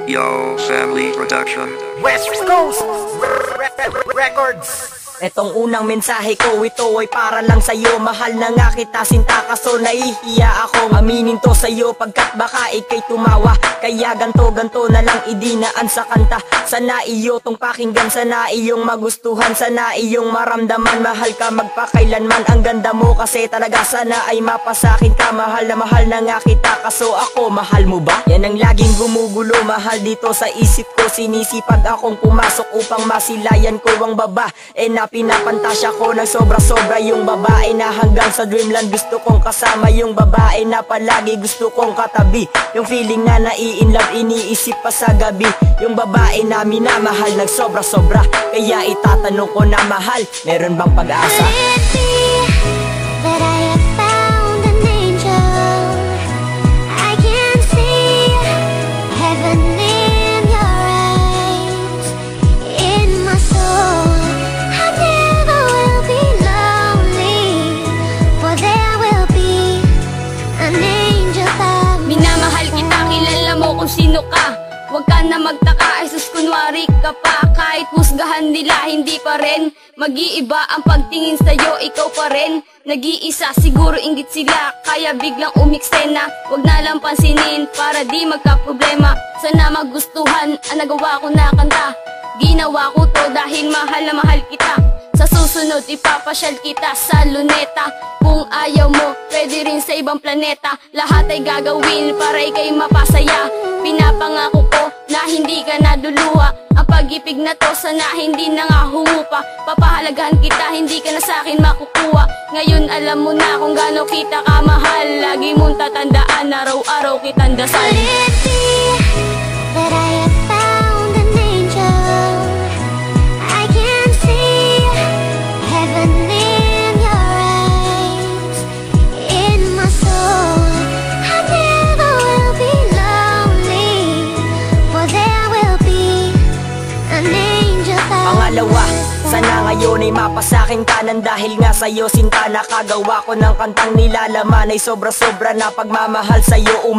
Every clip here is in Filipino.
Yo, Family Production. West Coast Records. Etong unang mensahe ko, ito ay para lang sa'yo. Mahal na nga kita, sinta, kaso nahihiya akong aminin to sa'yo, pagkat baka ikay tumawa. Kaya ganto na lang idinaan sa kanta. Sana iyo tong pakinggan, sana iyong magustuhan, sana iyong maramdaman. Mahal ka magpakailanman, ang ganda mo kasi talaga. Sana ay mapasakin ka, mahal na nga kita, kaso ako, mahal mo ba? Yan ang laging gumugulo, mahal dito sa isip ko. Sinisipag akong pumasok upang masilayan ko ang baba. Pinapantasya ko ng sobra-sobra yung babae na hanggang sa dreamland gusto kong kasama. Yung babae na palagi gusto kong katabi. Yung feeling na nai-inlove, iniisip pa sa gabi. Yung babae na minamahal ng sobra-sobra. Kaya itatanong ko na, mahal, meron bang pag-asa? Kung sino ka, huwag ka na magtaka, ay sus kunwari ka pa. Kahit husgahan nila, hindi pa rin mag-iiba ang pagtingin sa'yo, ikaw pa rin nag-iisa, siguro inggit sila, kaya biglang umiksena. Huwag na lang pansinin, para di magka-problema. Sana magustuhan ang nagawa ko na kanta. Ginawa ko to dahil mahal na mahal kita. Sa susunod ipapasyal kita sa luneta. Kung ayaw mo, pwede rin sa ibang planeta. Lahat ay gagawin para ikay mapasaya. Pinapangako ko na hindi ka naduluha. Ang pag-ibig na to sana hindi na nga humupa. Papahalagahan kita, hindi ka na sa'kin makukuha. Ngayon alam mo na kung gaano kita kamahal. Lagi mong tatandaan, araw-araw kitang dasal. Pangalawa, sana ngayon ay mapasakin ka nang dahil nga sa'yo sinta. Nakagawa ko ng kantang nilalaman ay sobra-sobra na pagmamahal sa'yo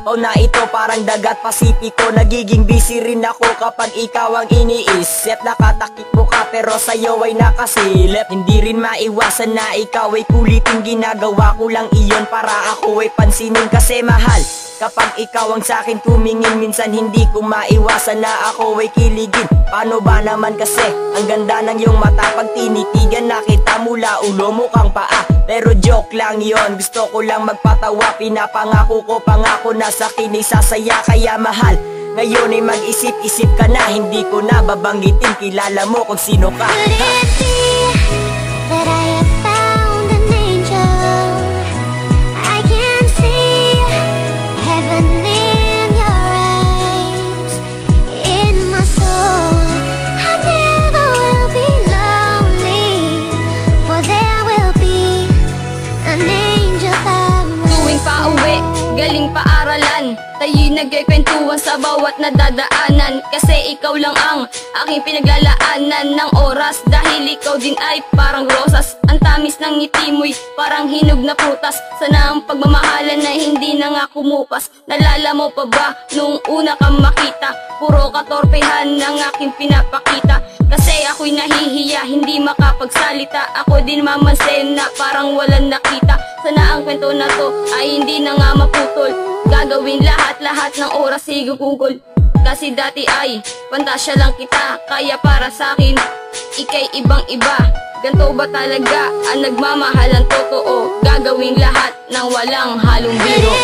Paw na ito parang dagat Pasipiko. Nagiging busy rin ako kapag ikaw ang iniisip. Nakatakip mo ka pero sa'yo ay nakasilip. Hindi rin maiwasan na ikaw ay kulitin. Ginagawa ko lang iyon para ako ay pansinin. Kasi mahal, kapag ikaw ang sa'kin tumingin, minsan hindi ko maiwasan na ako ay kiligin. Paano ba naman kasi ang ganda ng iyong mata pag tinitigan na kita mula ulo mo kang paa. Pero joke lang yon, gusto ko lang magpatawa. Pinapangako ko, pangako na sa'kin ay sasaya. Kaya mahal, ngayon ay mag-isip-isip ka na. Hindi ko na babanggitin, kilala mo kung sino ka. Galing paaralan, tayo'y nagkikwentuhan sa bawat nadadaanan. Kasi ikaw lang ang aking pinaglalaanan ng oras. Dahil ikaw din ay parang rosas. Ang tamis ng ngiti mo'y parang hinog na prutas. Sana ang pagmamahalan na hindi na nga kumupas. Nalala mo pa ba nung una kang makita? Puro katorpehan ng aking pinapakita. Kasi ako'y nahihiya, hindi makapagsalita. Ako din mamansin na parang walang nakita. Sana ang kwento na to ay hindi na nga maputol. Gagawin lahat ng oras higugugol. Kasi dati ay pantasya lang kita. Kaya para sa'kin, ikay ibang iba. Ganto ba talaga ang nagmamahal ang totoo? Gagawin lahat ng walang halong biro.